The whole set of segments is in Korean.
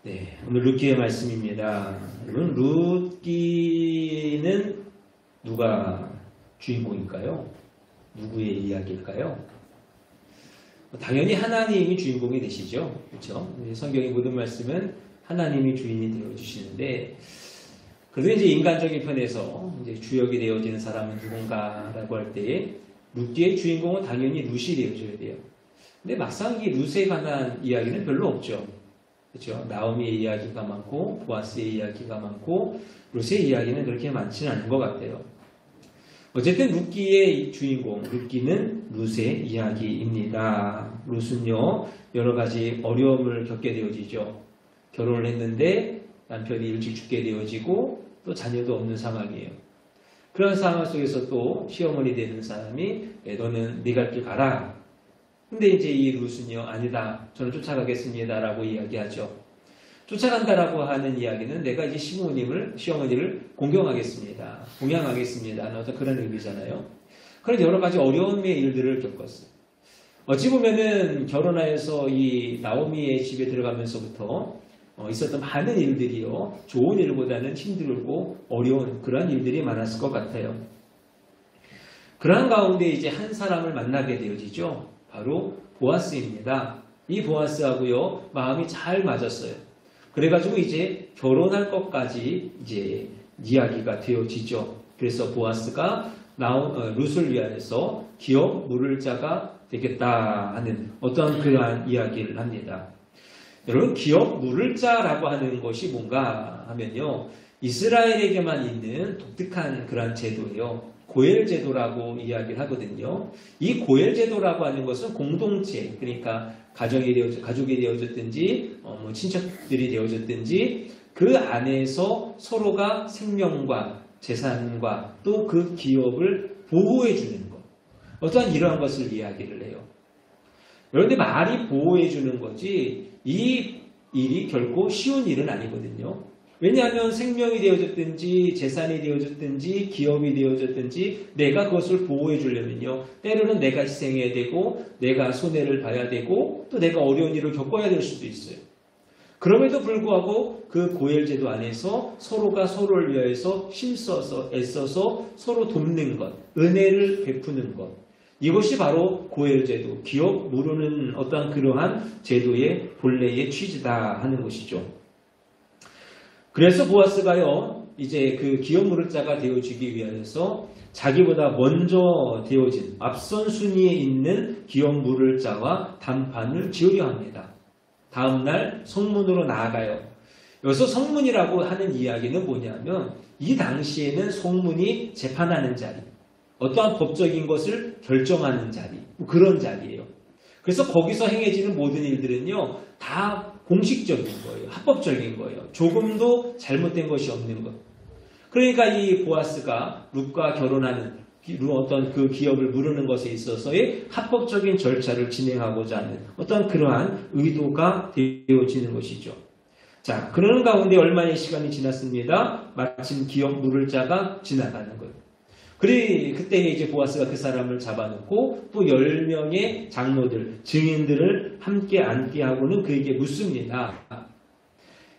네, 오늘 룻기의 말씀입니다. 여러분, 룻기는 누가 주인공일까요? 누구의 이야기일까요? 당연히 하나님이 주인공이 되시죠. 그렇죠? 성경의 모든 말씀은 하나님이 주인이 되어 주시는데, 그래도 이제 인간적인 편에서 이제 주역이 되어지는 사람은 누군가라고 할 때 룻기의 주인공은 당연히 룻이 되어줘야 돼요. 근데 막상 이 룻에 관한 이야기는 별로 없죠. 그렇죠? 나오미의 이야기가 많고 보아스의 이야기가 많고 룻의 이야기는 그렇게 많지는 않은 것 같아요. 어쨌든 룻기의 주인공, 룻기는 룻의 이야기입니다. 룻은요, 여러 가지 어려움을 겪게 되어지죠. 결혼을 했는데 남편이 일찍 죽게 되어지고 또 자녀도 없는 상황이에요. 그런 상황 속에서 또 시어머니 되는 사람이 너는 네 갈 길 가라. 근데 이제 이 룻은요, 아니다. 저는 쫓아가겠습니다. 라고 이야기하죠. 쫓아간다라고 하는 이야기는 내가 이제 시어머니를 공경하겠습니다. 공양하겠습니다. 어떤 그런 의미잖아요. 그런 여러 가지 어려움의 일들을 겪었어요. 어찌 보면은 결혼하여서 이 나오미의 집에 들어가면서부터 있었던 많은 일들이요. 좋은 일보다는 힘들고 어려운 그런 일들이 많았을 것 같아요. 그러한 가운데 이제 한 사람을 만나게 되어지죠. 바로 보아스입니다. 이 보아스하고요, 마음이 잘 맞았어요. 그래가지고 이제 결혼할 것까지 이제 이야기가 되어지죠. 그래서 보아스가 룻을 위하여서 기업 물을 자가 되겠다 하는 어떤 그러한 이야기를 합니다. 여러분, 기업 물을 자라고 하는 것이 뭔가 하면요, 이스라엘에게만 있는 독특한 그러한 제도예요. 고엘 제도라고 이야기를 하거든요. 이 고엘 제도라고 하는 것은 공동체, 그러니까 가족이 되어졌든지 친척들이 되어졌든지 그 안에서 서로가 생명과 재산과 또 그 기업을 보호해 주는 것, 어떠한 이러한 것을 이야기를 해요. 그런데 말이 보호해 주는 거지 이 일이 결코 쉬운 일은 아니거든요. 왜냐하면 생명이 되어졌든지 재산이 되어졌든지 기업이 되어졌든지 내가 그것을 보호해 주려면요, 때로는 내가 희생해야 되고 내가 손해를 봐야 되고 또 내가 어려운 일을 겪어야 될 수도 있어요. 그럼에도 불구하고 그 고엘 제도 안에서 서로가 서로를 위해서 힘써서 애써서 서로 돕는 것, 은혜를 베푸는 것, 이것이 바로 고엘 제도, 기업 모르는 어떤 그러한 제도의 본래의 취지다 하는 것이죠. 그래서 보아스가요, 이제 그 기업 물을 자가 되어주기 위해서 자기보다 먼저 되어진 앞선 순위에 있는 기업 물을 자와 담판을 지으려 합니다. 다음날 성문으로 나아가요. 여기서 성문이라고 하는 이야기는 뭐냐면 이 당시에는 성문이 재판하는 자리, 어떠한 법적인 것을 결정하는 자리, 그런 자리예요. 그래서 거기서 행해지는 모든 일들은요, 다 공식적인 거예요. 합법적인 거예요. 조금도 잘못된 것이 없는 것. 그러니까 이 보아스가 룻과 결혼하는 어떤 그 기업을 무르는 것에 있어서의 합법적인 절차를 진행하고자 하는 어떤 그러한 의도가 되어지는 것이죠. 자, 그러는 가운데 얼마의 시간이 지났습니다. 마침 기업 물을 자가 지나가는 거예요. 그때 이제 보아스가 그 사람을 잡아놓고 또 10명의 장로들, 증인들을 함께 앉게 하고는 그에게 묻습니다.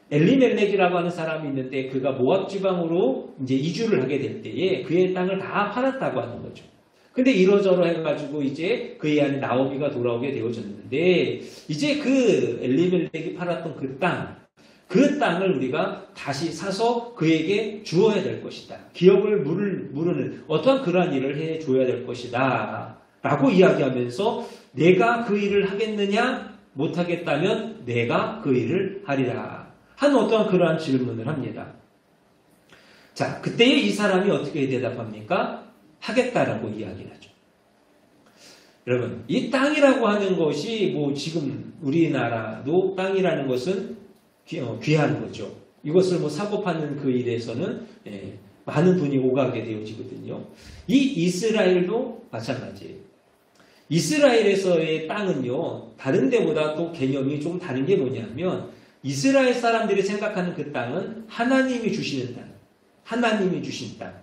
엘리멜렉이라고 하는 사람이 있는데 그가 모압 지방으로 이제 이주를 하게 될 때에 그의 땅을 다 팔았다고 하는 거죠. 근데 이러저러 해가지고 이제 그의 아내 나오미가 돌아오게 되어졌는데 이제 그 엘리멜렉이 팔았던 그 땅을 우리가 다시 사서 그에게 주어야 될 것이다. 기업을 무르는 어떠한 그러한 일을 해줘야 될 것이다. 라고 이야기하면서 내가 그 일을 하겠느냐? 못하겠다면 내가 그 일을 하리라. 하는 어떠한 그러한 질문을 합니다. 자, 그때에 이 사람이 어떻게 대답합니까? 하겠다라고 이야기를 하죠. 여러분, 이 땅이라고 하는 것이 지금 우리나라도 땅이라는 것은 귀한 거죠. 이것을 사고 파는 그 일에서는 많은 분이 오가게 되어지거든요. 이 이스라엘도 마찬가지예요. 이스라엘에서의 땅은요, 다른 데보다 또 개념이 좀 다른 게 뭐냐면 이스라엘 사람들이 생각하는 그 땅은 하나님이 주시는 땅, 하나님이 주신 땅.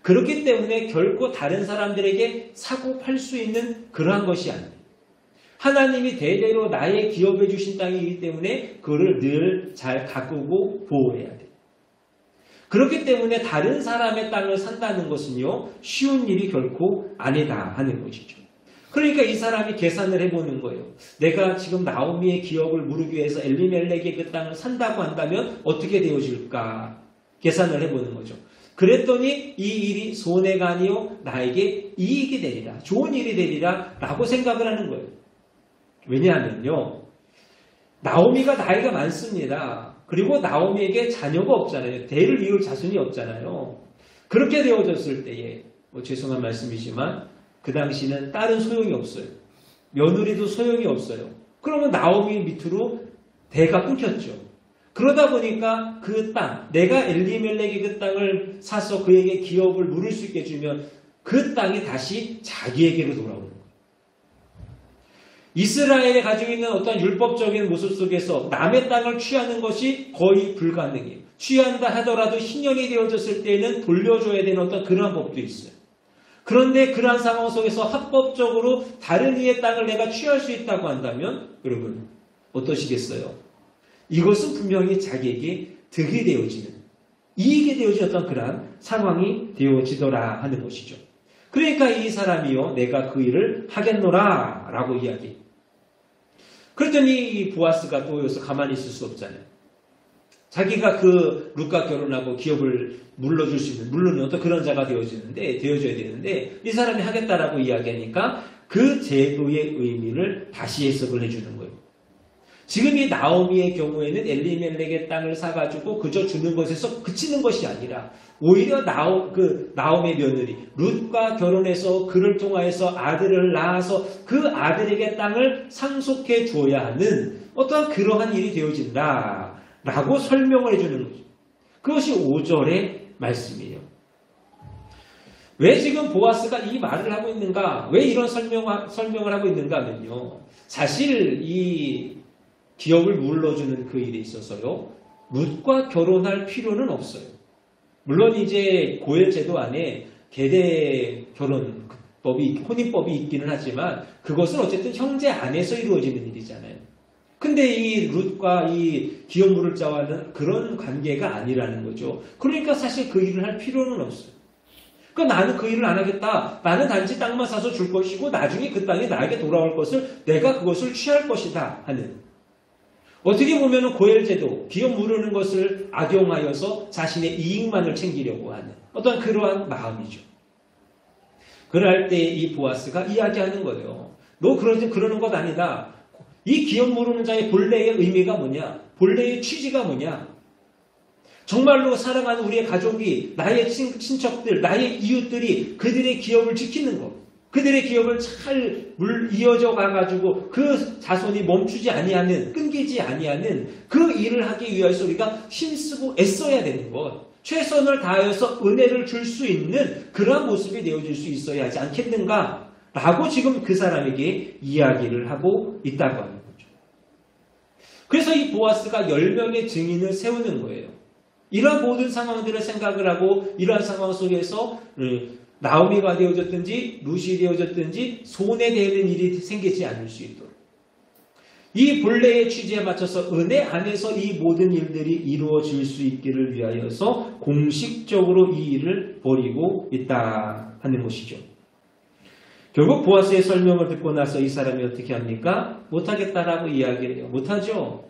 그렇기 때문에 결코 다른 사람들에게 사고 팔 수 있는 그러한 것이 아니에요. 하나님이 대대로 나의 기업해 주신 땅이기 때문에 그거를 늘 잘 가꾸고 보호해야 돼. 그렇기 때문에 다른 사람의 땅을 산다는 것은요, 쉬운 일이 결코 아니다 하는 것이죠. 그러니까 이 사람이 계산을 해보는 거예요. 내가 지금 나오미의 기업을 무르기 위해서 엘리멜렉의 그 땅을 산다고 한다면 어떻게 되어질까? 계산을 해보는 거죠. 그랬더니 이 일이 손해가 아니요 나에게 이익이 되리라. 좋은 일이 되리라 라고 생각을 하는 거예요. 왜냐하면요. 나오미가 나이가 많습니다. 그리고 나오미에게 자녀가 없잖아요. 대를 이을 자손이 없잖아요. 그렇게 되어졌을 때에 죄송한 말씀이지만 그 당시는 딸은 소용이 없어요. 며느리도 소용이 없어요. 그러면 나오미 밑으로 대가 끊겼죠. 그러다 보니까 그 땅, 내가 엘리멜렉이 그 땅을 사서 그에게 기업을 물을 수 있게 해주면 그 땅이 다시 자기에게로 돌아오는 거예요. 이스라엘이 가지고 있는 어떤 율법적인 모습 속에서 남의 땅을 취하는 것이 거의 불가능해요. 취한다 하더라도 희년이 되어졌을 때는 돌려줘야 되는 어떤 그러한 법도 있어요. 그런데 그러한 상황 속에서 합법적으로 다른 이의 땅을 내가 취할 수 있다고 한다면 여러분 어떠시겠어요? 이것은 분명히 자기에게 득이 되어지는, 이익이 되어지는 어떤 그러한 상황이 되어지더라 하는 것이죠. 그러니까 이 사람이요, 내가 그 일을 하겠노라 라고 이야기해요. 그랬더니 이 보아스가 또 여기서 가만히 있을 수 없잖아요. 자기가 그 룻과 결혼하고 기업을 물러줄 수 있는, 물론 어떤 그런 자가 되어줘야 되는데 이 사람이 하겠다라고 이야기하니까 그 제도의 의미를 다시 해석을 해주는 거예요. 지금 이 나오미의 경우에는 엘리멜렉의 땅을 사가지고 그저 주는 것에서 그치는 것이 아니라 오히려 나오미의 며느리 룻과 결혼해서 그를 통하여서 아들을 낳아서 그 아들에게 땅을 상속해 줘야 하는 어떠한 그러한 일이 되어진다 라고 설명을 해주는 거죠. 그것이 5절의 말씀이에요. 왜 지금 보아스가 이 말을 하고 있는가? 왜 이런 설명을 하고 있는가 하면요. 사실 이 기업을 물러주는 그 일에 있어서요. 룻과 결혼할 필요는 없어요. 물론 이제 고엘 제도 안에 계대 결혼법이, 혼인법이 있기는 하지만 그것은 어쨌든 형제 안에서 이루어지는 일이잖아요. 근데 이 룻과 이 기업 물을 자와는 그런 관계가 아니라는 거죠. 그러니까 사실 그 일을 할 필요는 없어요. 그러니까 나는 그 일을 안 하겠다. 나는 단지 땅만 사서 줄 것이고 나중에 그 땅이 나에게 돌아올 것을 내가 그것을 취할 것이다 하는. 어떻게 보면 고엘제도, 기업 무르는 것을 악용하여서 자신의 이익만을 챙기려고 하는 어떤 그러한 마음이죠. 그럴 때 이 보아스가 이야기하는 거예요. 너 그러는 것 아니다. 이 기업 무르는 자의 본래의 의미가 뭐냐? 본래의 취지가 뭐냐? 정말로 사랑하는 우리의 가족이, 나의 친척들, 나의 이웃들이 그들의 기업을 지키는 것. 그들의 기업을 잘 이어져 가가지고 그 자손이 멈추지 아니하는, 끊기지 아니하는 그 일을 하기 위해서 우리가 힘쓰고 애써야 되는 것. 최선을 다하여서 은혜를 줄 수 있는 그러한 모습이 되어질 수 있어야 하지 않겠는가? 라고 지금 그 사람에게 이야기를 하고 있다고 하는 거죠. 그래서 이 보아스가 10명의 증인을 세우는 거예요. 이러한 모든 상황들을 생각을 하고 이러한 상황 속에서 나오미가 되어졌든지 룻이 되어졌든지 손해되는 일이 생기지 않을 수 있도록 이 본래의 취지에 맞춰서 은혜 안에서 이 모든 일들이 이루어질 수 있기를 위하여서 공식적으로 이 일을 벌이고 있다 하는 것이죠. 결국 보아스의 설명을 듣고 나서 이 사람이 어떻게 합니까? 못하겠다라고 이야기를 해요. 못하죠.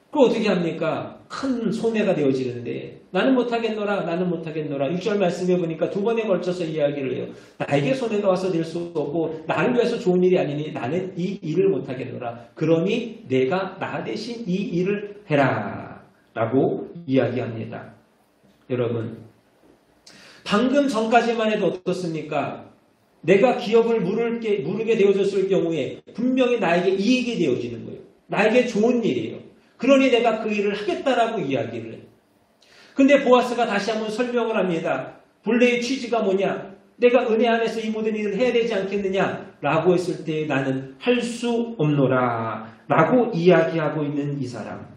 그럼 어떻게 합니까? 큰 손해가 되어지는데 나는 못하겠노라. 6절 말씀해 보니까 2번에 걸쳐서 이야기를 해요. 나에게 손해가 와서 될 수 없고 나를 위해서 좋은 일이 아니니 나는 이 일을 못하겠노라. 그러니 내가 나 대신 이 일을 해라. 라고 이야기합니다. 여러분 방금 전까지만 해도 어떻습니까? 내가 기업을 무르게 되어졌을 경우에 분명히 나에게 이익이 되어지는 거예요. 나에게 좋은 일이에요. 그러니 내가 그 일을 하겠다라고 이야기를 해요. 근데 보아스가 다시 한번 설명을 합니다. 본래의 취지가 뭐냐? 내가 은혜 안에서 이 모든 일을 해야 되지 않겠느냐? 라고 했을 때 나는 할 수 없노라. 라고 이야기하고 있는 이 사람.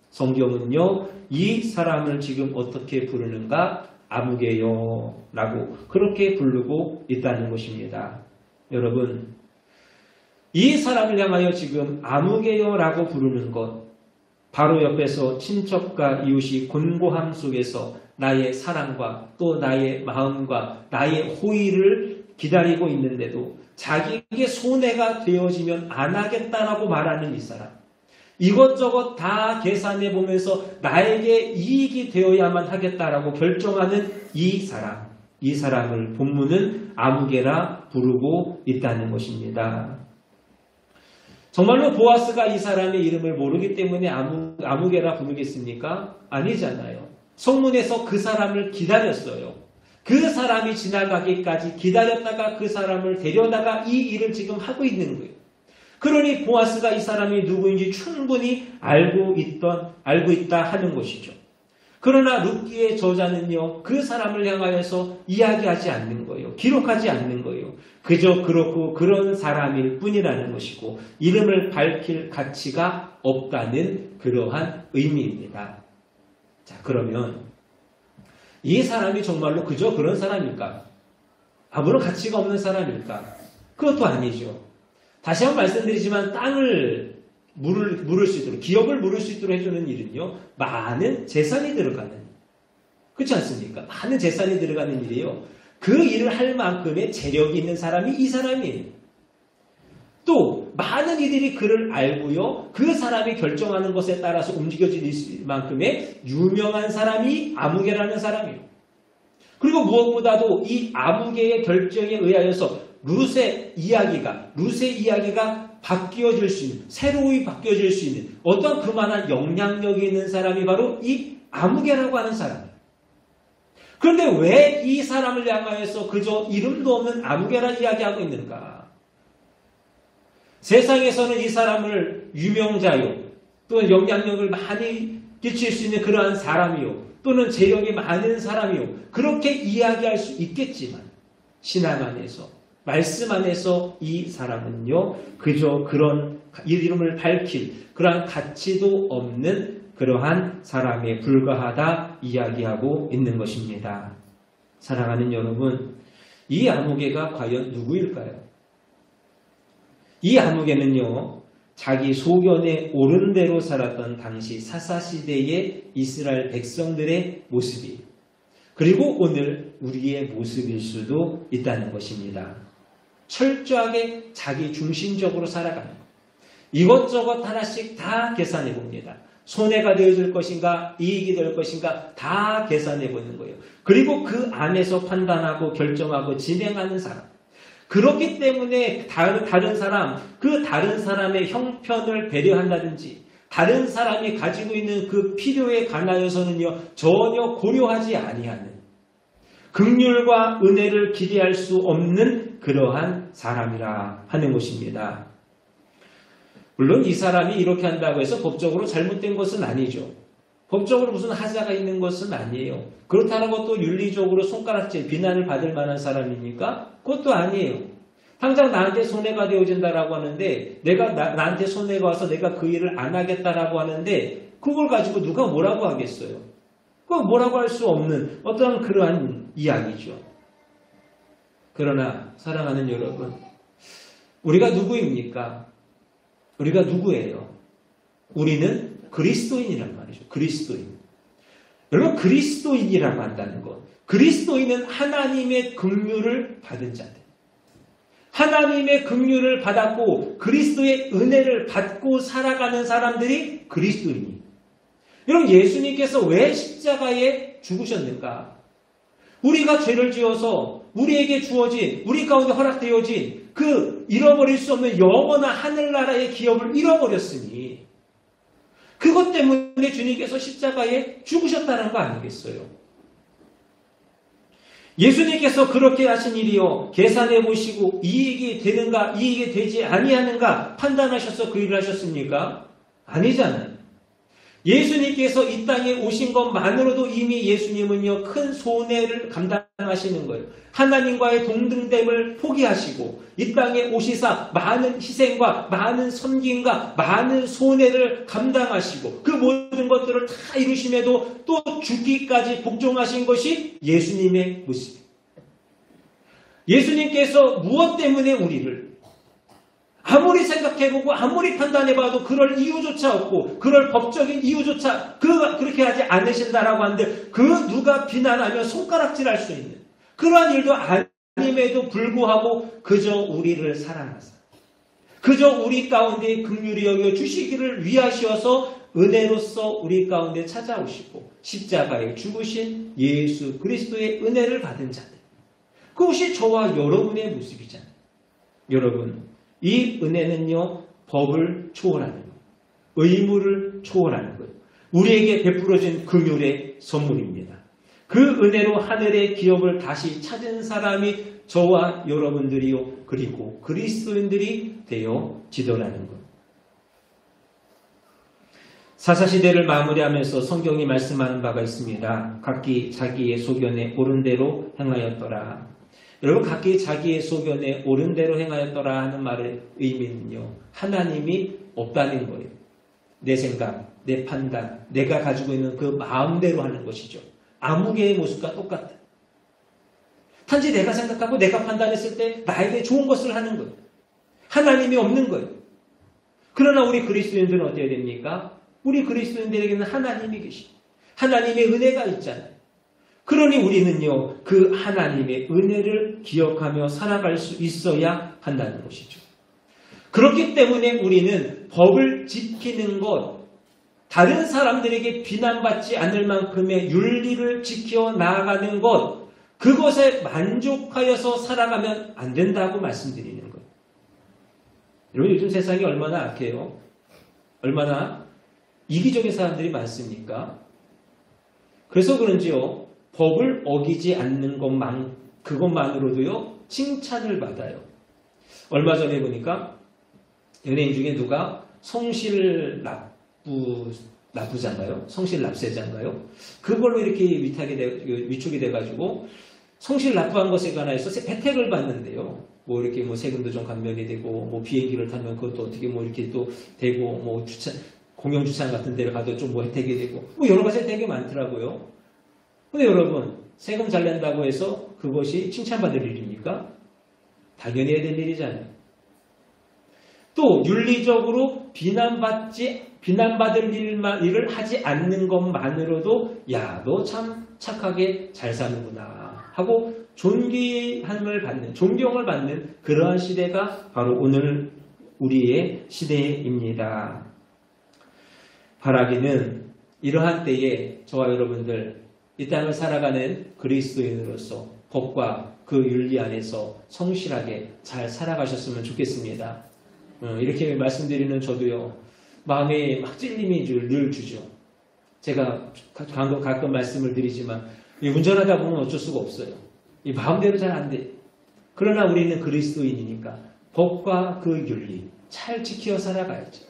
성경은요, 이 사람을 지금 어떻게 부르는가? 아무개요. 라고 그렇게 부르고 있다는 것입니다. 여러분, 이 사람을 향하여 지금 아무개요라고 부르는 것, 바로 옆에서 친척과 이웃이 곤고함 속에서 나의 사랑과 또 나의 마음과 나의 호의를 기다리고 있는데도 자기에게 손해가 되어지면 안 하겠다라고 말하는 이 사람. 이것저것 다 계산해 보면서 나에게 이익이 되어야만 하겠다라고 결정하는 이 사람. 이 사람을 본문은 아무개라 부르고 있다는 것입니다. 정말로 보아스가 이 사람의 이름을 모르기 때문에 아무개라 부르겠습니까? 아니잖아요. 성문에서 그 사람을 기다렸어요. 그 사람이 지나가기까지 기다렸다가 그 사람을 데려다가 이 일을 지금 하고 있는 거예요. 그러니 보아스가 이 사람이 누구인지 충분히 알고 있다 하는 것이죠. 그러나 룻기의 저자는요, 그 사람을 향하여서 이야기하지 않는 거예요. 기록하지 않는 거예요. 그저 그렇고 그런 사람일 뿐이라는 것이고 이름을 밝힐 가치가 없다는 그러한 의미입니다. 자, 그러면 이 사람이 정말로 그저 그런 사람일까? 아무런 가치가 없는 사람일까? 그것도 아니죠. 다시 한번 말씀드리지만 땅을 물을 수 있도록, 기업을 물을 수 있도록 해주는 일은요, 많은 재산이 들어가는, 그렇지 않습니까? 많은 재산이 들어가는 일이에요. 그 일을 할 만큼의 재력이 있는 사람이 이 사람이에요. 또 많은 이들이 그를 알고요, 그 사람이 결정하는 것에 따라서 움직여질 만큼의 유명한 사람이 아무개라는 사람이에요. 그리고 무엇보다도 이 아무개의 결정에 의하여서 룻의 이야기가 바뀌어질 수 있는, 새로이 바뀌어질 수 있는 어떤 그만한 영향력이 있는 사람이 바로 이 아무개라고 하는 사람이에요. 그런데 왜 이 사람을 향하여서 그저 이름도 없는 아무개라 이야기하고 있는가? 세상에서는 이 사람을 유명자요, 또는 영향력을 많이 끼칠 수 있는 그러한 사람이요, 또는 재력이 많은 사람이요, 그렇게 이야기할 수 있겠지만 신앙 안에서, 말씀 안에서 이 사람은요, 그저 그런 이름을 밝힐 그러한 가치도 없는 그러한 사람에 불과하다 이야기하고 있는 것입니다. 사랑하는 여러분, 이 아무개가 과연 누구일까요? 이 아무개는요, 자기 소견에 옳은 대로 살았던 당시 사사시대의 이스라엘 백성들의 모습이, 그리고 오늘 우리의 모습일 수도 있다는 것입니다. 철저하게 자기 중심적으로 살아가는 것. 이것저것 하나씩 다 계산해 봅니다. 손해가 되어질 것인가, 이익이 될 것인가 다 계산해 보는 거예요. 그리고 그 안에서 판단하고 결정하고 진행하는 사람. 그렇기 때문에 다른 사람, 그 다른 사람의 형편을 배려한다든지 다른 사람이 가지고 있는 그 필요에 관하여서는요, 전혀 고려하지 아니하는, 긍휼과 은혜를 기대할 수 없는 그러한 사람이라 하는 것입니다. 물론 이 사람이 이렇게 한다고 해서 법적으로 잘못된 것은 아니죠. 법적으로 무슨 하자가 있는 것은 아니에요. 그렇다고 또 윤리적으로 손가락질, 비난을 받을 만한 사람입니까? 그것도 아니에요. 당장 나한테 손해가 되어진다라고 하는데, 나한테 손해가 와서 내가 그 일을 안 하겠다라고 하는데, 그걸 가지고 누가 뭐라고 하겠어요? 그거 뭐라고 할 수 없는 어떤 그러한 이야기죠. 그러나 사랑하는 여러분, 우리가 누구입니까? 우리가 누구예요? 우리는 그리스도인이란 말이죠. 그리스도인. 여러분, 그리스도인이라고 한다는 것. 그리스도인은 하나님의 긍휼을 받은 자들. 하나님의 긍휼을 받았고 그리스도의 은혜를 받고 살아가는 사람들이 그리스도인이에요. 여러분, 예수님께서 왜 십자가에 죽으셨는가? 우리가 죄를 지어서 우리에게 주어진, 우리 가운데 허락되어진 그 잃어버릴 수 없는 영원한 하늘나라의 기업을 잃어버렸으니 그것 때문에 주님께서 십자가에 죽으셨다는 거 아니겠어요? 예수님께서 그렇게 하신 일이요, 계산해 보시고 이익이 되는가 이익이 되지 아니하는가 판단하셔서 그 일을 하셨습니까? 아니잖아요. 예수님께서 이 땅에 오신 것만으로도 이미 예수님은요, 큰 손해를 감당하시는 거예요. 하나님과의 동등됨을 포기하시고 이 땅에 오시사 많은 희생과 많은 섬김과 많은 손해를 감당하시고 그 모든 것들을 다 이루심에도 또 죽기까지 복종하신 것이 예수님의 모습. 예수님께서 무엇 때문에 우리를, 아무리 생각해보고 아무리 판단해봐도 그럴 이유조차 없고 그럴 법적인 이유조차 그렇게 하지 않으신다라고 하는데 그 누가 비난하며 손가락질할 수 있는 그러한 일도 아님에도 불구하고 그저 우리를 사랑하사 그저 우리 가운데 긍휼히 여겨 주시기를 위하셔서 은혜로서 우리 가운데 찾아오시고 십자가에 죽으신 예수 그리스도의 은혜를 받은 자들. 그것이 저와 여러분의 모습이잖아요. 여러분, 이 은혜는요, 법을 초월하는 거예요. 의무를 초월하는 거예요. 우리에게 베풀어진 긍휼의 선물입니다. 그 은혜로 하늘의 기업을 다시 찾은 사람이 저와 여러분들이요, 그리고 그리스도인들이 되어지더라는 것. 사사시대를 마무리하면서 성경이 말씀하는 바가 있습니다. 각기 자기의 소견에 옳은 대로 행하였더라. 여러분, 각기 자기의 소견에 옳은 대로 행하였더라 하는 말의 의미는요, 하나님이 없다는 거예요. 내 생각, 내 판단, 내가 가지고 있는 그 마음대로 하는 것이죠. 아무개의 모습과 똑같다. 단지 내가 생각하고 내가 판단했을 때 나에게 좋은 것을 하는 거예요. 하나님이 없는 거예요. 그러나 우리 그리스도인들은 어때야 됩니까? 우리 그리스도인들에게는 하나님이 계시고 하나님의 은혜가 있잖아요. 그러니 우리는요, 그 하나님의 은혜를 기억하며 살아갈 수 있어야 한다는 것이죠. 그렇기 때문에 우리는 법을 지키는 것, 다른 사람들에게 비난받지 않을 만큼의 윤리를 지켜 나아가는 것, 그것에 만족하여서 살아가면 안 된다고 말씀드리는 거예요. 여러분, 요즘 세상이 얼마나 악해요? 얼마나 이기적인 사람들이 많습니까? 그래서 그런지요, 법을 어기지 않는 것만, 그것만으로도요, 칭찬을 받아요. 얼마 전에 보니까 연예인 중에 누가 성실납부자인가요? 성실납세자인가요? 그걸로 이렇게 위축이 돼가지고 성실납부한 것에 관해서 혜택을 받는데요. 뭐 이렇게 뭐 세금도 좀 감면이 되고, 뭐 비행기를 타면 그것도 어떻게 뭐 이렇게 또 되고, 뭐 공영주차장 같은 데를 가도 좀 뭐 혜택이 되고, 뭐 여러 가지 혜택이 많더라고요. 근데 여러분, 세금 잘 낸다고 해서 그것이 칭찬받을 일입니까? 당연히 해야 될 일이잖아요. 또 윤리적으로 비난받을 일을 하지 않는 것만으로도 야, 너 참 착하게 잘 사는구나 하고 존경을 받는 그러한 시대가 바로 오늘 우리의 시대입니다. 바라기는 이러한 때에 저와 여러분들 이 땅을 살아가는 그리스도인으로서 법과 그 윤리 안에서 성실하게 잘 살아가셨으면 좋겠습니다. 이렇게 말씀드리는 저도요, 마음에 막 찔림이 늘 주죠. 제가 가끔 말씀을 드리지만 운전하다 보면 어쩔 수가 없어요. 이 마음대로 잘 안 돼. 그러나 우리는 그리스도인이니까 법과 그 윤리 잘 지켜 살아가야죠.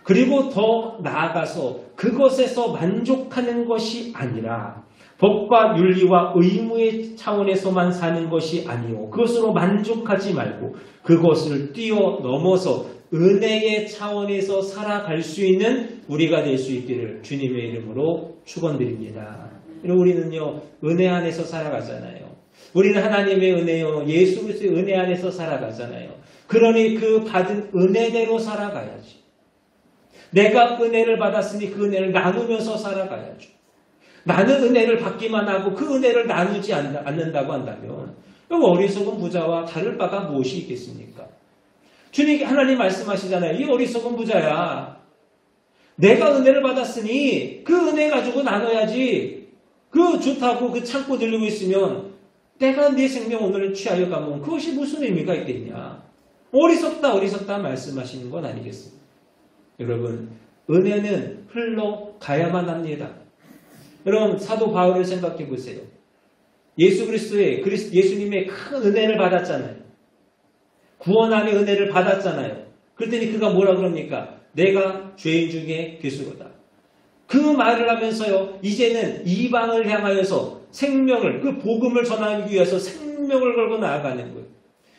그리고 더 나아가서 그것에서 만족하는 것이 아니라 법과 윤리와 의무의 차원에서만 사는 것이 아니요, 그것으로 만족하지 말고 그것을 뛰어넘어서 은혜의 차원에서 살아갈 수 있는 우리가 될 수 있기를 주님의 이름으로 축원드립니다. 우리는요, 은혜 안에서 살아가잖아요. 우리는 하나님의 은혜요, 예수 그리스도의 은혜 안에서 살아가잖아요. 그러니 그 받은 은혜대로 살아가야지. 내가 은혜를 받았으니 그 은혜를 나누면서 살아가야죠. 나는 은혜를 받기만 하고 그 은혜를 나누지 않는다고 한다면 어리석은 부자와 다를 바가 무엇이 있겠습니까? 주님, 하나님 말씀하시잖아요. 이 어리석은 부자야. 내가 은혜를 받았으니 그 은혜 가지고 나눠야지. 그 좋다고 그 참고 들리고 있으면 내가 네 생명 오늘 취하여 가면 그것이 무슨 의미가 있겠냐. 어리석다 말씀하시는 건 아니겠습니까? 여러분, 은혜는 흘러가야만 합니다. 여러분, 사도 바울을 생각해 보세요. 예수님의 큰 은혜를 받았잖아요. 구원함의 은혜를 받았잖아요. 그랬더니 그가 뭐라 그럽니까? 내가 죄인 중에 괴수로다. 그 말을 하면서요, 이제는 이방을 향하여서 생명을, 그 복음을 전하기 위해서 생명을 걸고 나아가는 거예요.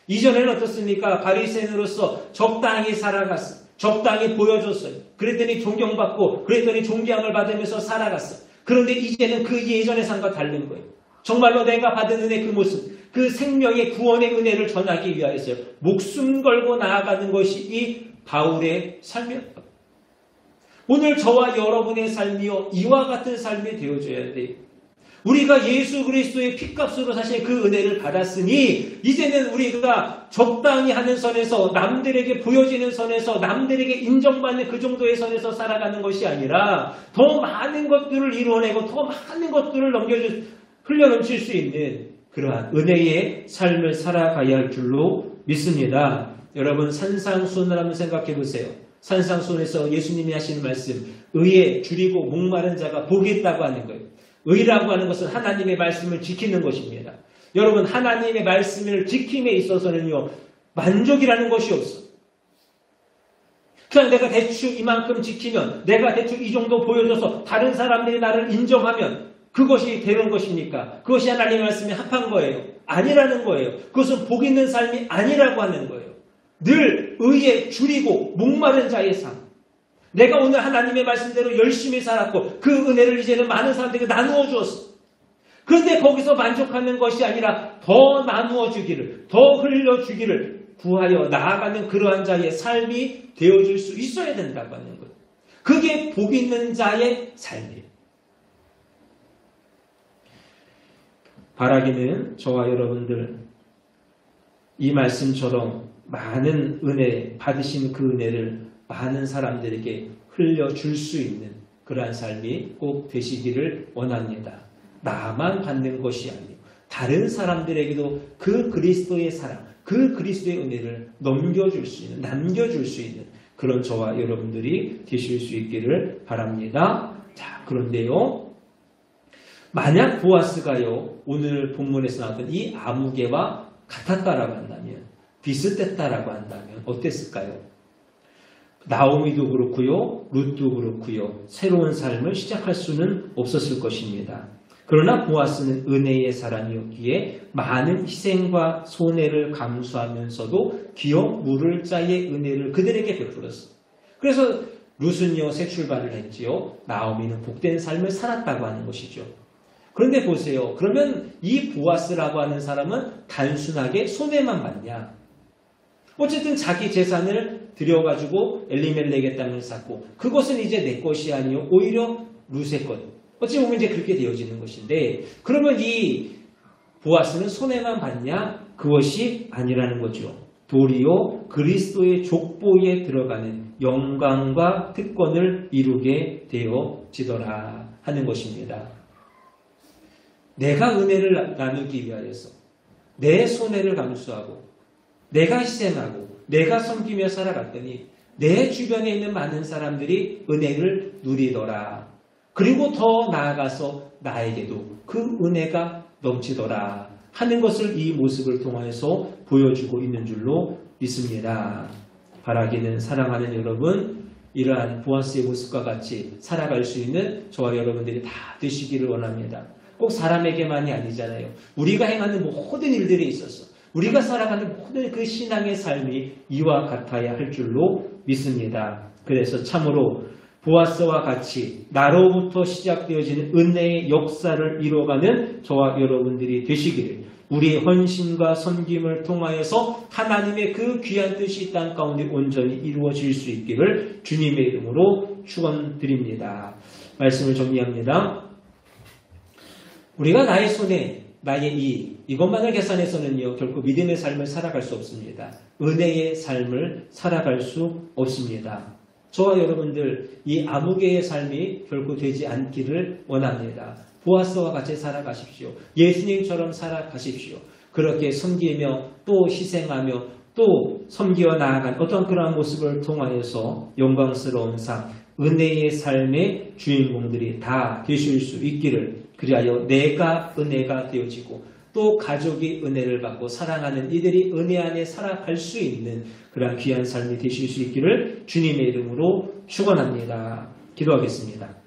이전에는 어떻습니까? 바리새인으로서 적당히 살아갔어요. 적당히 보여줬어요. 그랬더니 존경받고, 그랬더니 존경을 받으면서 살아갔어요. 그런데 이제는 그 예전의 삶과 다른 거예요. 정말로 내가 받은 은혜 그 모습, 그 생명의 구원의 은혜를 전하기 위하여서 목숨 걸고 나아가는 것이 이 바울의 삶이었다. 오늘 저와 여러분의 삶이요 이와 같은 삶이 되어줘야 돼요. 우리가 예수 그리스도의 피값으로 사실 그 은혜를 받았으니 이제는 우리가 적당히 하는 선에서 남들에게 보여지는 선에서 남들에게 인정받는 그 정도의 선에서 살아가는 것이 아니라 더 많은 것들을 이루어내고 더 많은 것들을 흘려넘칠 수 있는 그러한 은혜의 삶을 살아가야 할 줄로 믿습니다. 여러분 산상수훈을 한번 생각해 보세요. 산상수훈에서 예수님이 하시는 말씀 의에 줄이고 목마른 자가 복이 있다고 하는 거예요. 의라고 하는 것은 하나님의 말씀을 지키는 것입니다. 여러분 하나님의 말씀을 지킴에 있어서는요 만족이라는 것이 없어. 그냥 내가 대충 이만큼 지키면 내가 대충 이 정도 보여줘서 다른 사람들이 나를 인정하면 그것이 되는 것입니까? 그것이 하나님의 말씀에 합한 거예요. 아니라는 거예요. 그것은 복 있는 삶이 아니라고 하는 거예요. 늘 의에 줄이고 목마른 자의 삶. 내가 오늘 하나님의 말씀대로 열심히 살았고 그 은혜를 이제는 많은 사람들에게 나누어 주었어. 그런데 거기서 만족하는 것이 아니라 더 나누어 주기를, 더 흘려 주기를 구하여 나아가는 그러한 자의 삶이 되어줄 수 있어야 된다고 하는 거예요. 그게 복 있는 자의 삶이에요. 바라기는 저와 여러분들 이 말씀처럼 많은 은혜 받으신 그 은혜를 많은 사람들에게 흘려줄 수 있는 그러한 삶이 꼭 되시기를 원합니다. 나만 받는 것이 아니고 다른 사람들에게도 그 그리스도의 사랑, 그 그리스도의 은혜를 넘겨줄 수 있는, 남겨줄 수 있는 그런 저와 여러분들이 되실 수 있기를 바랍니다. 자, 그런데요. 만약 보아스가요, 오늘 본문에서 나왔던 이 아무개와 같았다라고 한다면, 비슷했다라고 한다면 어땠을까요? 나오미도 그렇고요, 룻도 그렇고요, 새로운 삶을 시작할 수는 없었을 것입니다. 그러나 보아스는 은혜의 사람이었기에 많은 희생과 손해를 감수하면서도 기업 물을 자의 은혜를 그들에게 베풀었어요. 그래서 룻은요 새 출발을 했지요. 나오미는 복된 삶을 살았다고 하는 것이죠. 그런데 보세요. 그러면 이 보아스라고 하는 사람은 단순하게 손해만 봤냐? 어쨌든 자기 재산을 들여가지고 엘리멜렉의 땅을 샀고 그것은 이제 내 것이 아니요 오히려 룻의 것. 어찌 보면 이제 그렇게 되어지는 것인데 그러면 이 보아스는 손해만 봤냐? 그것이 아니라는 거죠. 도리어 그리스도의 족보에 들어가는 영광과 특권을 이루게 되어지더라 하는 것입니다. 내가 은혜를 나누기 위하여서 내 손해를 감수하고 내가 희생하고 내가 섬기며 살아갔더니 내 주변에 있는 많은 사람들이 은혜를 누리더라. 그리고 더 나아가서 나에게도 그 은혜가 넘치더라 하는 것을 이 모습을 통해서 보여주고 있는 줄로 믿습니다. 바라기는 사랑하는 여러분, 이러한 보아스의 모습과 같이 살아갈 수 있는 저와 여러분들이 다 되시기를 원합니다. 꼭 사람에게만이 아니잖아요. 우리가 행하는 모든 일들에 있어서 우리가 살아가는 모든 그 신앙의 삶이 이와 같아야 할 줄로 믿습니다. 그래서 참으로 보아스와 같이 나로부터 시작되어지는 은혜의 역사를 이뤄가는 저와 여러분들이 되시기를 우리의 헌신과 섬김을 통하여서 하나님의 그 귀한 뜻이 땅 가운데 온전히 이루어질 수 있기를 주님의 이름으로 축원드립니다. 말씀을 정리합니다. 우리가 나의 손에 나의 이것만을 계산해서는요 결코 믿음의 삶을 살아갈 수 없습니다. 은혜의 삶을 살아갈 수 없습니다. 저와 여러분들 이 아무개의 삶이 결코 되지 않기를 원합니다. 보아스와 같이 살아가십시오. 예수님처럼 살아가십시오. 그렇게 섬기며 또 희생하며 또 섬기어 나아간 어떤 그러한 모습을 통하여서 영광스러운 삶, 은혜의 삶의 주인공들이 다 되실 수 있기를 그리하여 내가 은혜가 되어지고 또 가족이 은혜를 받고 사랑하는 이들이 은혜 안에 살아갈 수 있는 그런 귀한 삶이 되실 수 있기를 주님의 이름으로 축원합니다. 기도하겠습니다.